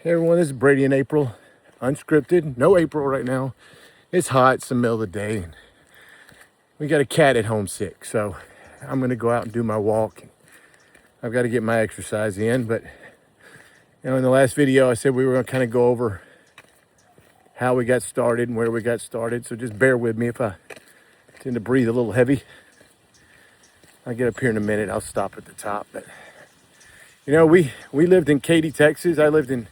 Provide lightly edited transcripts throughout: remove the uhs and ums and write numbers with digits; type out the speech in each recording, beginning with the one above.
Hey everyone, this is Brady and April. Unscripted, no April right now. It's hot, it's the middle of the day. And we got a cat at home sick, so I'm gonna go out and do my walk. I've got to get my exercise in, but in the last video I said we were gonna kind of go over how we got started and where we got started. So just bear with me if I tend to breathe a little heavy. I'll get up here in a minute, I'll stop at the top. But we lived in Katy, Texas. I lived in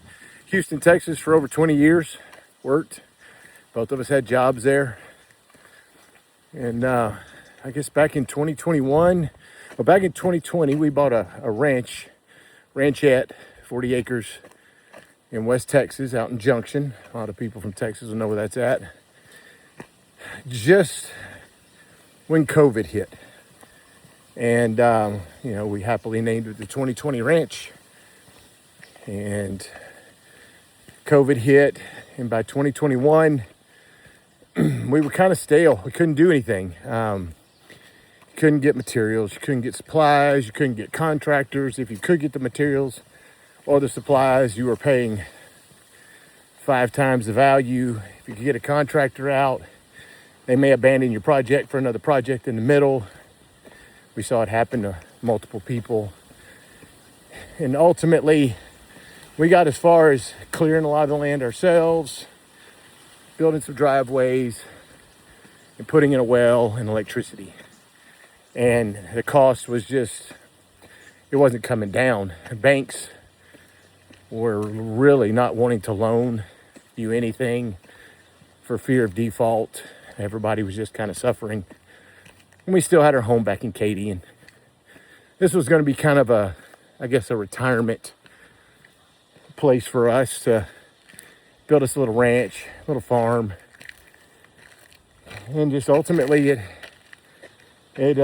Houston, Texas for over 20 years, worked. Both of us had jobs there. And I guess back in 2021, back in 2020, we bought a ranchette, 40 acres in West Texas, out in Junction. A lot of people from Texas will know where that's at. Just when COVID hit. And, we happily named it the 2020 Ranch. And COVID hit, and by 2021, we were kind of stale. We couldn't do anything. You couldn't get materials, you couldn't get supplies, you couldn't get contractors. If you could get the materials or the supplies, you were paying 5 times the value. If you could get a contractor out, they may abandon your project for another project in the middle. We saw it happen to multiple people. And ultimately, we got as far as clearing a lot of the land ourselves, building some driveways, and putting in a well and electricity. And the cost was just, it wasn't coming down. Banks were really not wanting to loan you anything for fear of default. Everybody was just kind of suffering. And we still had our home back in Katy. And this was going to be kind of a retirement place for us to build us a little ranch, a little farm. And just ultimately it wasn't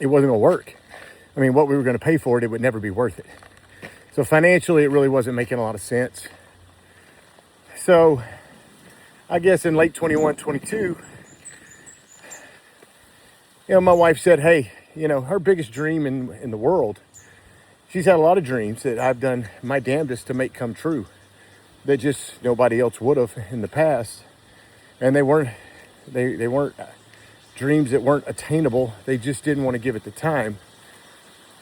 going to work. I mean, what we were going to pay for it, it would never be worth it. So financially, it really wasn't making a lot of sense. So I guess in late 21, 22, my wife said, hey, her biggest dream in the world, she's had a lot of dreams that I've done my damnedest to make come true, that just nobody else would have in the past. And they weren't dreams that weren't attainable. They just didn't want to give it the time.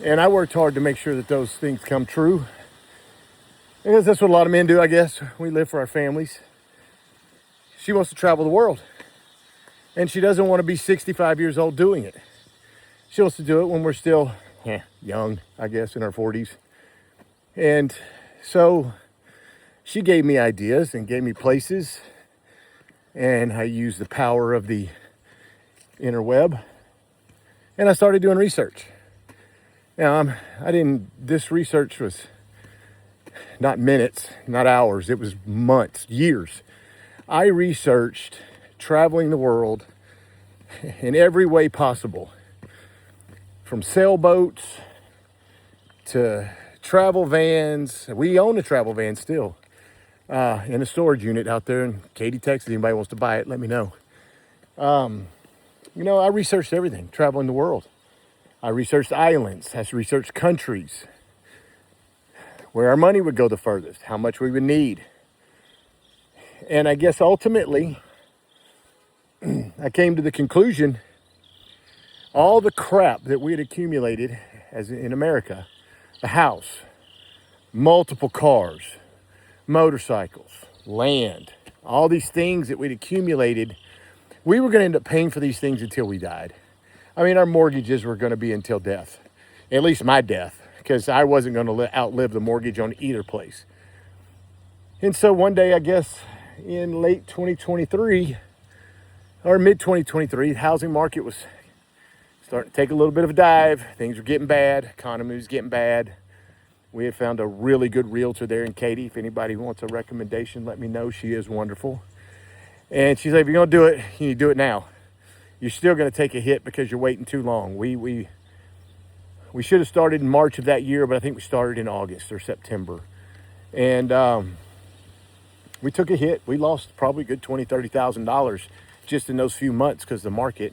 And I worked hard to make sure that those things come true. Because that's what a lot of men do, I guess. We live for our families. She wants to travel the world. And she doesn't want to be 65 years old doing it. She wants to do it when we're still young, I guess, in our 40s. And so she gave me ideas and gave me places. And I used the power of the interweb. And I started doing research. Now, this research was not minutes, not hours. It was months, years. I researched traveling the world in every way possible. From sailboats to travel vans. We own a travel van still in a storage unit out there in Katy, Texas. Anybody wants to buy it, let me know. I researched everything, traveling the world. I researched islands. I researched countries. Where our money would go the furthest. How much we would need. And I guess ultimately, I came to the conclusion, all the crap that we had accumulated as in America, the house, multiple cars, motorcycles, land, all these things that we'd accumulated, we were going to end up paying for these things until we died. I mean, our mortgages were going to be until death, at least my death, because I wasn't going to outlive the mortgage on either place. And so one day, I guess in late 2023 or mid 2023, the housing market was starting to take a little bit of a dive. Things were getting bad. Economy was getting bad. We had found a really good realtor there in Katy. If anybody wants a recommendation, let me know. She is wonderful. And she's like, if you're going to do it, you need to do it now. You're still going to take a hit because you're waiting too long. We should have started in March of that year, but I think we started in August or September. And we took a hit. We lost probably a good $20,000, $30,000 just in those few months because of the market.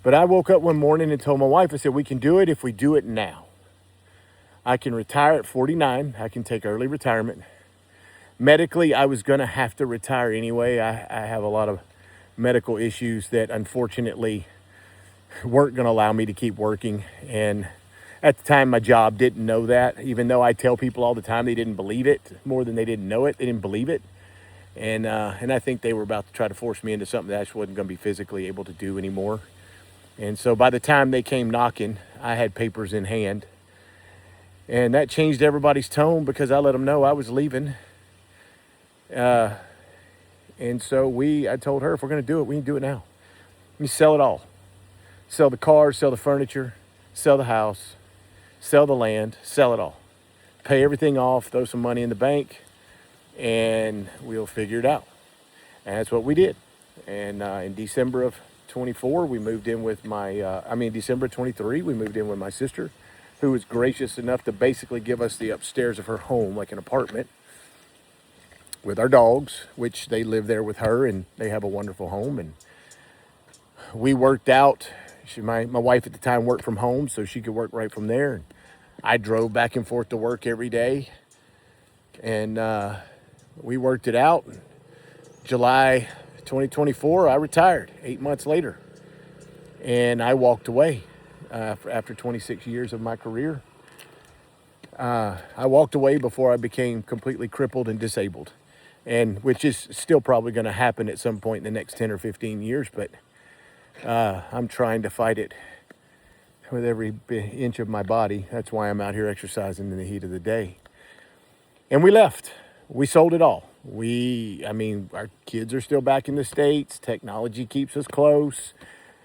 But I woke up one morning and told my wife, I said, we can do it if we do it now. I can retire at 49. I can take early retirement. Medically, I was going to have to retire anyway. I have a lot of medical issues that unfortunately weren't going to allow me to keep working. And at the time, my job didn't know that. Even though I tell people all the time they didn't believe it, more than they didn't know it, they didn't believe it. And I think they were about to try to force me into something that I just wasn't going to be physically able to do anymore. And so by the time they came knocking, I had papers in hand. And that changed everybody's tone because I let them know I was leaving. And so I told her, if we're going to do it, we can do it now. We sell it all. Sell the cars, sell the furniture, sell the house, sell the land, sell it all. Pay everything off, throw some money in the bank, and we'll figure it out. And that's what we did. And in December of 24, we moved in with December 23, we moved in with my sister, who was gracious enough to basically give us the upstairs of her home, like an apartment, with our dogs, which they live there with her, and they have a wonderful home. And we worked out. My wife at the time worked from home, so she could work right from there. And I drove back and forth to work every day. And we worked it out. July 2024, I retired 8 months later. And I walked away after 26 years of my career. I walked away before I became completely crippled and disabled. And which is still probably going to happen at some point in the next 10 or 15 years. But I'm trying to fight it with every inch of my body. That's why I'm out here exercising in the heat of the day. And we left. We sold it all. Our kids are still back in the States. Technology keeps us close.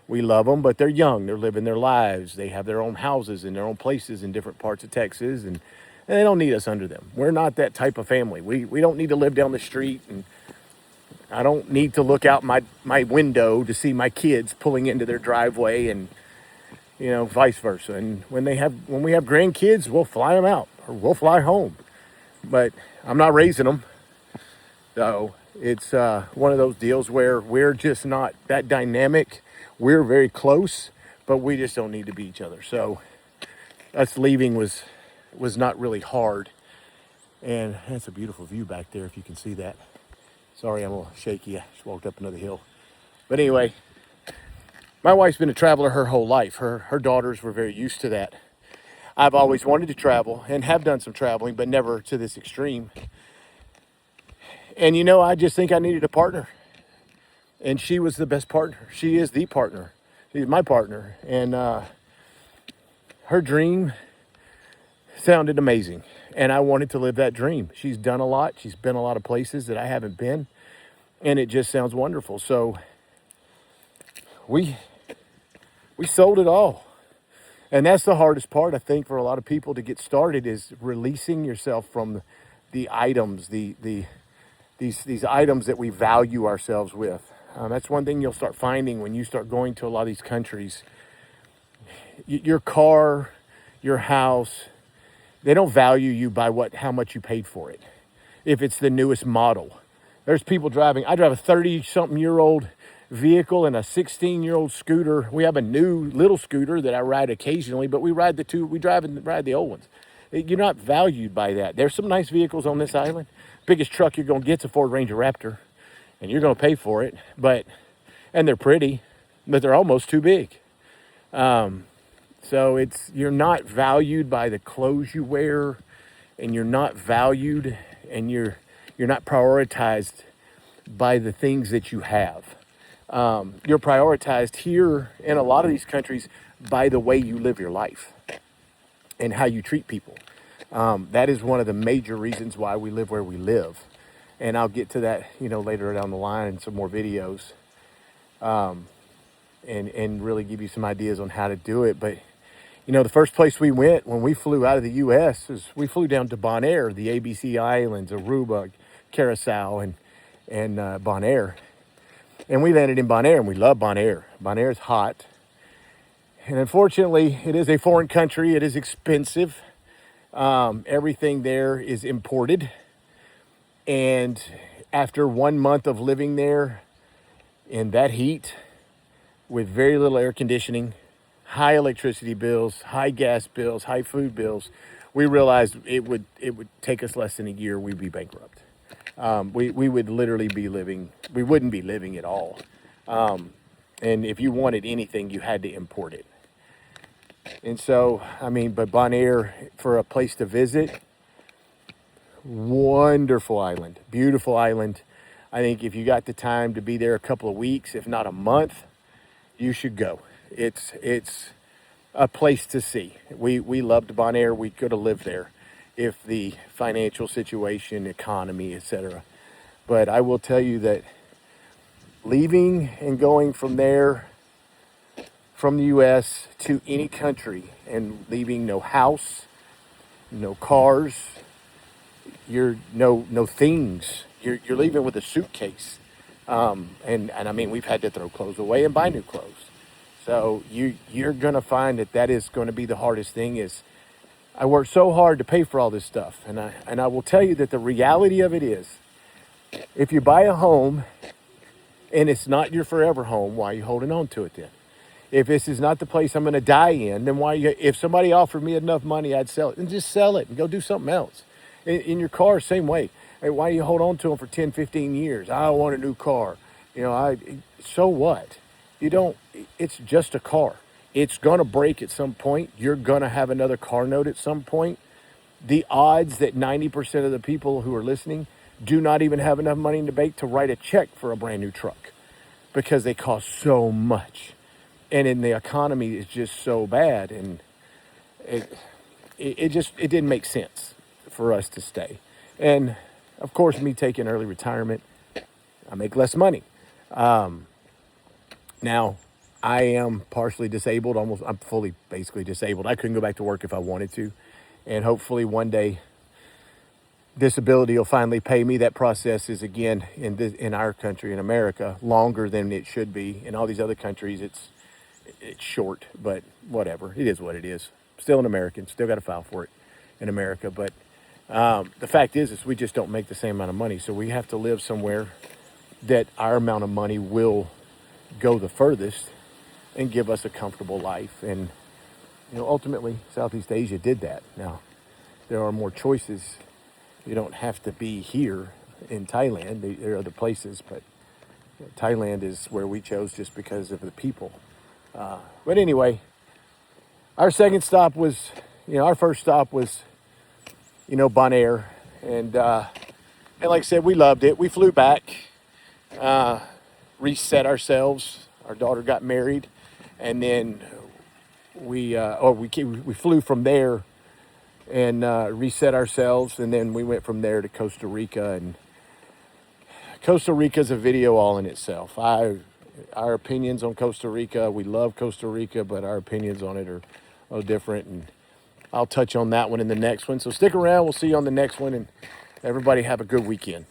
We love them, but they're young. They're living their lives. They have their own houses and their own places in different parts of Texas, and they don't need us under them. We're not that type of family. We don't need to live down the street, and I don't need to look out my window to see my kids pulling into their driveway, and vice versa. And when we have grandkids, we'll fly them out or we'll fly home. But I'm not raising them. So it's one of those deals where we're just not that dynamic. We're very close, but we just don't need to be each other. So us leaving was not really hard. And that's a beautiful view back there if you can see that. Sorry, I'm a little shaky. I just walked up another hill. But anyway, my wife's been a traveler her whole life. Her daughters were very used to that. I've always wanted to travel and have done some traveling, but never to this extreme. And I just think I needed a partner. And she was the best partner. She is the partner. She's my partner. And her dream sounded amazing. And I wanted to live that dream. She's done a lot. She's been a lot of places that I haven't been. And it just sounds wonderful. So we sold it all. And that's the hardest part, I think, for a lot of people to get started, is releasing yourself from the items, these items that we value ourselves with. That's one thing you'll start finding when you start going to a lot of these countries. Your car, your house, they don't value you by how much you paid for it. If it's the newest model. There's people driving. I drive a 30-something-year-old vehicle and a 16-year-old scooter. We have a new little scooter that I ride occasionally, but we ride the old ones. You're not valued by that. There's some nice vehicles on this island. Biggest truck you're going to get's a Ford Ranger Raptor, and you're going to pay for it. And they're pretty, but they're almost too big. So you're not valued by the clothes you wear, and you're not valued, and you're not prioritized by the things that you have. You're prioritized here in a lot of these countries by the way you live your life and how you treat people. That is one of the major reasons why we live where we live. And I'll get to that, later down the line in some more videos, and really give you some ideas on how to do it. But, the first place we went when we flew out of the U.S. is we flew down to Bonaire, the ABC Islands, Aruba, Curacao, and Bonaire. And we landed in Bonaire, and we love Bonaire. Bonaire is hot. And unfortunately, it is a foreign country. It is expensive. Everything there is imported. And after 1 month of living there in that heat, with very little air conditioning, high electricity bills, high gas bills, high food bills, we realized it would take us less than a year. We'd be bankrupt. We would literally be living. We wouldn't be living at all. And if you wanted anything, you had to import it. And so, I mean, but Bonaire, for a place to visit, wonderful island, beautiful island. I think if you got the time to be there a couple of weeks, if not a month, you should go. It's a place to see. We loved Bonaire. We could have lived there if the financial situation, economy, etc. But I will tell you that leaving and going from there, from the U.S. to any country, and leaving no house, no cars, you're no things. You're leaving with a suitcase, and I mean, we've had to throw clothes away and buy new clothes. So you're gonna find that is going to be the hardest thing. Is I worked so hard to pay for all this stuff, and I will tell you that the reality of it is, if you buy a home and it's not your forever home, why are you holding on to it then? If this is not the place I'm going to die in, then why? If somebody offered me enough money, I'd sell it. And just sell it and go do something else. In your car, same way. Hey, why do you hold on to them for 10, 15 years? I want a new car. So what? You don't. It's just a car. It's going to break at some point. You're going to have another car note at some point. The odds that 90% of the people who are listening do not even have enough money in the bank to write a check for a brand new truck because they cost so much. And in the economy is just so bad, and it didn't make sense for us to stay. And of course, me taking early retirement, I make less money. Now, I am partially disabled. I'm fully basically disabled. I couldn't go back to work if I wanted to, and hopefully one day disability will finally pay me. That process is, again, in our country, in America, longer than it should be. In all these other countries, it's short, but whatever. It is what it is. Still an American. Still got to file for it in America. But the fact is we just don't make the same amount of money. So we have to live somewhere that our amount of money will go the furthest and give us a comfortable life. And, ultimately, Southeast Asia did that. Now, there are more choices. You don't have to be here in Thailand. There are other places, but Thailand is where we chose just because of the people. But anyway, our second stop was, our first stop was, Bonaire. And like I said, we loved it. We flew back, reset ourselves. Our daughter got married. And then we flew from there and reset ourselves. And then we went from there to Costa Rica. And Costa Rica is a video all in itself. Our opinions on Costa Rica, we love Costa Rica, but our opinions on it are different. And I'll touch on that one in the next one. So stick around. We'll see you on the next one. And everybody have a good weekend.